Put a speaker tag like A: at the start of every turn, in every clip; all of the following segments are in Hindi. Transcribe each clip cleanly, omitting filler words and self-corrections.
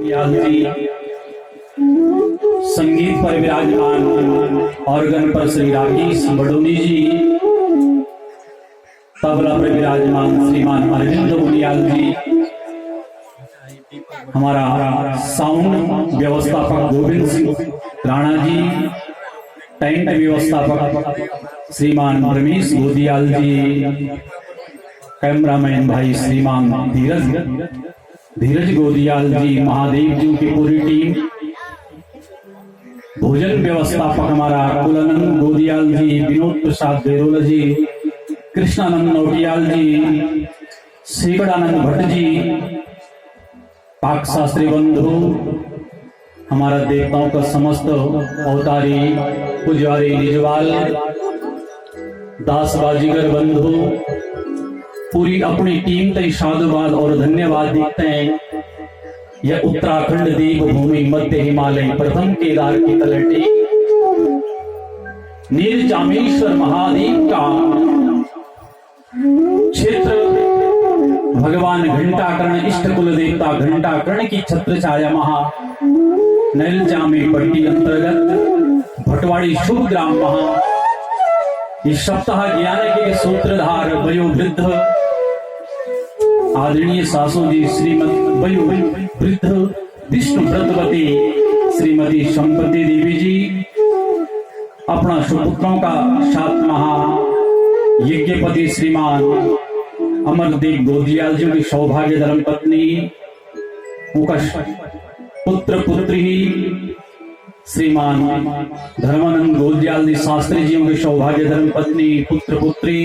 A: जी संगीत पर विराजमान, ऑर्गन पर श्री राकेश बडोनी जी, तबला पर विराजमान श्रीमान अरविंद मुनियाल जी, हमारा साउंड व्यवस्थापक गोविंद सिंह राणा जी, टेंट व्यवस्थापक श्रीमान रमेश गोदियाल जी, कैमरामैन भाई श्रीमान धीरज गोदियाल जी, महादेव जी की पूरी टीम, भोजन व्यवस्थापक हमारा कुलानंद गोदियाल जी, विनोद प्रसाद बेरोला जी, कृष्णानंद नोटियाल जी, शेखड़ानंद भट्ट जी, पाक शास्त्री बंधु, हमारा देवताओं का समस्त अवतारी पुजारी निजवाल, दास बाजीगर बंधु, पूरी अपनी टीम तय साधुवाद और धन्यवाद देते हैं। यह उत्तराखंड देवभूमि मध्य हिमालय प्रथम केदार की तलहटी नीलजामेश्वर महादेव का क्षेत्र, भगवान घंटाकर्ण इष्ट कुल देवता घंटाकर्ण की छत्र छाया महा नीलजामे पट्टी अंतर्गत भटवाड़ी शुभ ग्राम महा, इस सप्ताह ज्ञान के सूत्रधार वयोवृद्ध आदरणीय सासू जी श्रीमती वयोवृद्ध विष्णु व्रतवती श्रीमती संपत्ति देवी जी, अपना सुपुत्रों का सात महा यज्ञपति श्रीमान अमरदेव गोदियाल जी की सौभाग्य धर्म पत्नी, पुत्र पुत्री श्रीमान धर्मानंद गोदियाल जी शास्त्री जी की सौभाग्य धर्म पत्नी पुत्र पुत्री,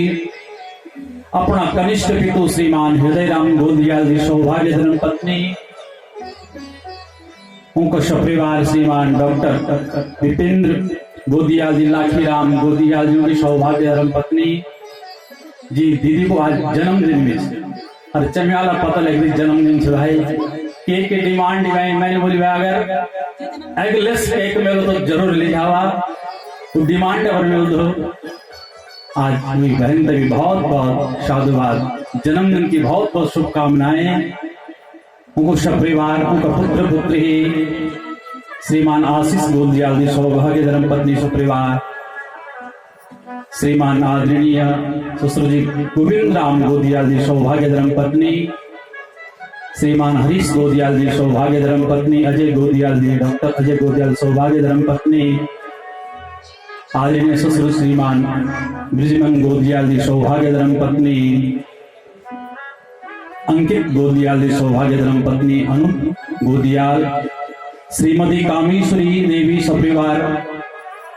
A: अपना कनिष्ठ पितु श्रीमान हृदय राम गोदियाल जी सौभाग्य धर्म पत्नी, उनका सपरिवार श्रीमान डॉक्टर विपेंद्र गोदियाल जी लाखी राम गोदियाल जी की सौभाग्य धर्म पत्नी जी। दीदी को आज जन्मदिन में और चमियाला पता लग गई जन्मदिन से भाई केक की डिमांड मैंने बोली भाई अगर एगलेस केक मिलो तो जरूर ले जावा, तो डिमांड और मिल दो। आज मेरी बहन तभी बहुत बहुत साधुवाद, जन्मदिन की बहुत बहुत शुभकामनाएं। उनको सपरिवार, उनका पुत्र पुत्री श्रीमान आशीष गोदियाल जी सौभाग्य धर्म पत्नी सपरिवार, श्रीमान आदरणीय ससुर जी गोविंद राम गोदियाल जी सौभाग्य धर्म पत्नी, श्रीमान हरीश गोदियाल जी सौभाग्य धर्म पत्नी, अजय गोदियाल जी डॉक्टर अजय गोदियाल सौभाग्य धर्म पत्नी, आदरणीय ससुर श्रीमान ब्रिजमन गोदियाल जी सौभाग्य धर्म पत्नी, अंकित गोदियाल जी सौभाग्य धर्म पत्नी, अनु गोदियाल, श्रीमती कामेश्वरी देवी सपरिवार,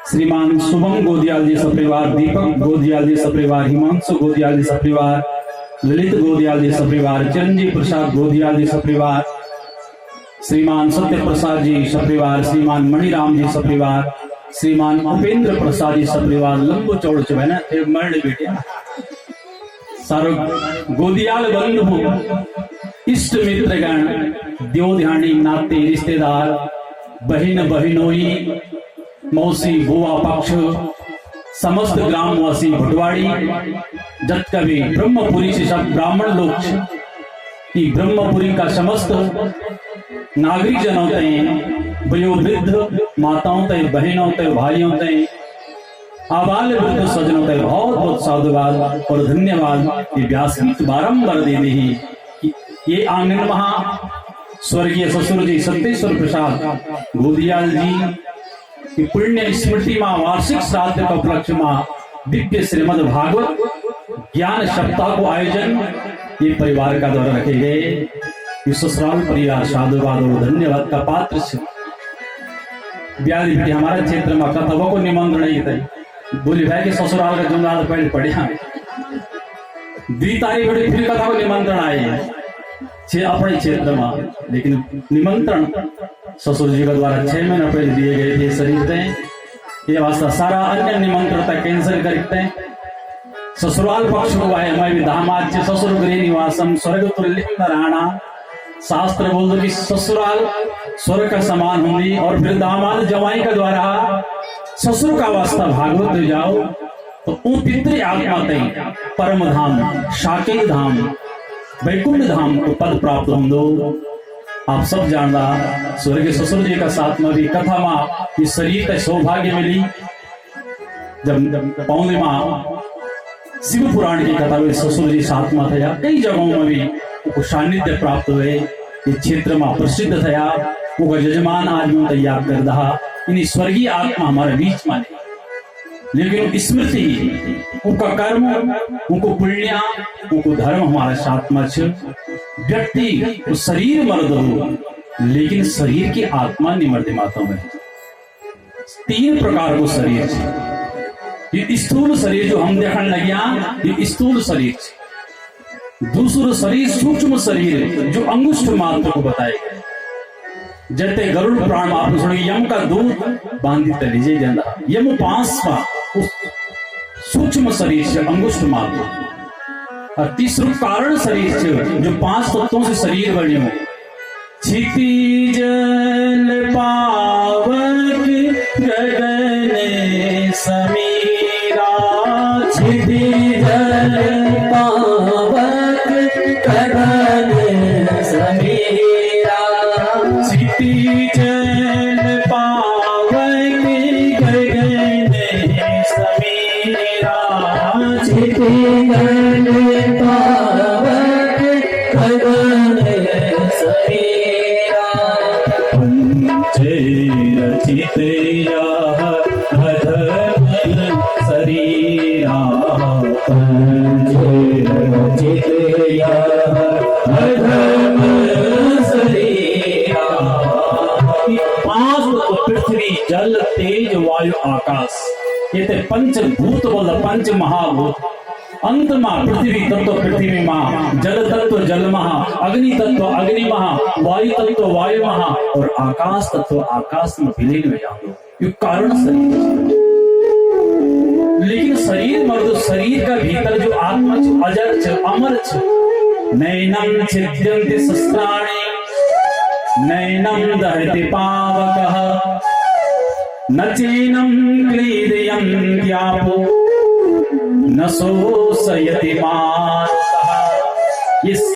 A: श्रीमान शुभम गोदियाल जी सपरिवार, दीपक गोदियाल जी सपरिवार, हिमांशु गोदियाल जी सपरिवार, ललित गोदियाल जी सपरिवार, चिरंजीव प्रसाद गोदियाल जी सपरिवार, श्रीमान सत्य प्रसाद जी सपरिवार, श्रीमान मणिराम जी सपरिवार, श्रीमान उपेंद्र प्रसाद जी सपरिवार, लंबू चौड़ चुना मरण बेटिया सारो गोदियाल बंधु, इष्ट मित्रगण, द्योध्यानी नाते रिश्तेदार, बहन बहनोई, मौसी बुआ पक्ष, समस्त ग्रामवासी भटवाड़ी, जत कवि ब्रह्मपुरी से सब ब्राह्मण लोग, ब्रह्मपुरी का समस्त नागरिक जनों तय, वयोवृद्ध माताओं तय, बहनों तय, भाइयों तय, आबाल वृद्ध सज्जनों तय बहुत बहुत साधुवाद और धन्यवाद। ये व्यासपीठ बारंबार दे दी। ये आंगन महा स्वर्गीय ससुर जी सत्येश्वर प्रसाद गोदियाल जी की पुण्य स्मृति मां वार्षिक श्राद्ध का उपलक्ष्य मां दिव्य श्रीमद् भागवत ज्ञान सप्ताह को आयोजन ये परिवार का द्वारा रखे गए। ससुराल परिवार साधुवाद और धन्यवाद का पात्र से ब्याली बेटी हमारे क्षेत्र में कथाओं को निमंत्रण ही थे, बोली भाई कि ससुराल का जुमला पहले पढ़िया 2 तारीख बड़ी फिर कथा को निमंत्रण आए अपने क्षेत्र में, लेकिन निमंत्रण ससुर जी के द्वारा 6 महीने पहले दिए गए थे शरीर थे। ये वास्ता सारा अन्य निमंत्रण तक कैंसिल करते हैं। ससुराल पक्ष को आए हमारे दामाद से ससुर गृह निवासम स्वर्ग तुल्य नारायणा, शास्त्र बोल दो कि ससुराल स्वर्ग का समान होंगी, और फिर दामाद जवाई का द्वारा ससुर का वास्ता भागवत ले जाओ तो पितृ आत्मा तय परम धाम शाकेल धाम वैकुंठ धाम को पद प्राप्त हम दो। आप सब जानदा स्वर्गीय ससुर जी का साथ में भी कथा में इस शरीर का सौभाग्य मिली। जब पौने में शिव पुराण की कथा में ससुर जी साथ में थया, कई जगहों में भी उनको सानिध्य प्राप्त हुए, इस क्षेत्र में प्रसिद्ध थया। उनका यजमान आज में तैयार कर रहा, इन स्वर्गीय आत्मा हमारे बीच में नहीं, लेकिन स्मृति उनका कर्म, उनको पुण्य, उनको धर्म हमारे साथ में छ। व्यक्ति तो शरीर मर्द हो, लेकिन शरीर की आत्मा निमर्द माता में। तीन प्रकार को शरीर है। ये स्थूल शरीर जो हम देखने लगिया, ये स्थूल शरीर है। दूसरा शरीर सूक्ष्म शरीर जो अंगुष्ठ मात्र को बताएगा। जैसे गरुड़ पुराण में आपने सुनी, यम का दूध बांधी तलीजे देना, यम 5वां उस सूक्ष्म शरीर से अंगुष्ठ मात्र। और तीसरा कारण शरीर से जो 5 तत्वों से शरीर बने हो। क्षिति जल पावक गगन समीरा, क्षिति जल पावक गगन समीरा, क्षिति जल पावक गगन समीरा, क्षिति जल पावक गगन समीरा, पंचे रचित अधर्म शरीरा, पंचे रचित अधर्म शरीरा। 5 तो पृथ्वी जल तेज वायु आकाश, ये थे पंचभूत बोल, पंच महाभूत। अंत में पृथ्वी तत्व पृथ्वी महा, जल तत्व जल महा, अग्नि तत्व अग्नि महा, वायु तत्व वायु महा, और आकाश तत्व आकाश में विलीन हो जाओ। ये कारण शरीर। लेकिन शरीर मर्द, शरीर का भीतर जो आत्मा छ, अजर छ, अमर छ। नैनम छिद्यन्ति शस्त्राणि, नैनम दहति पावकः, न चैनम क्लेदयन्त्यापो, न शोषयति मारुतः।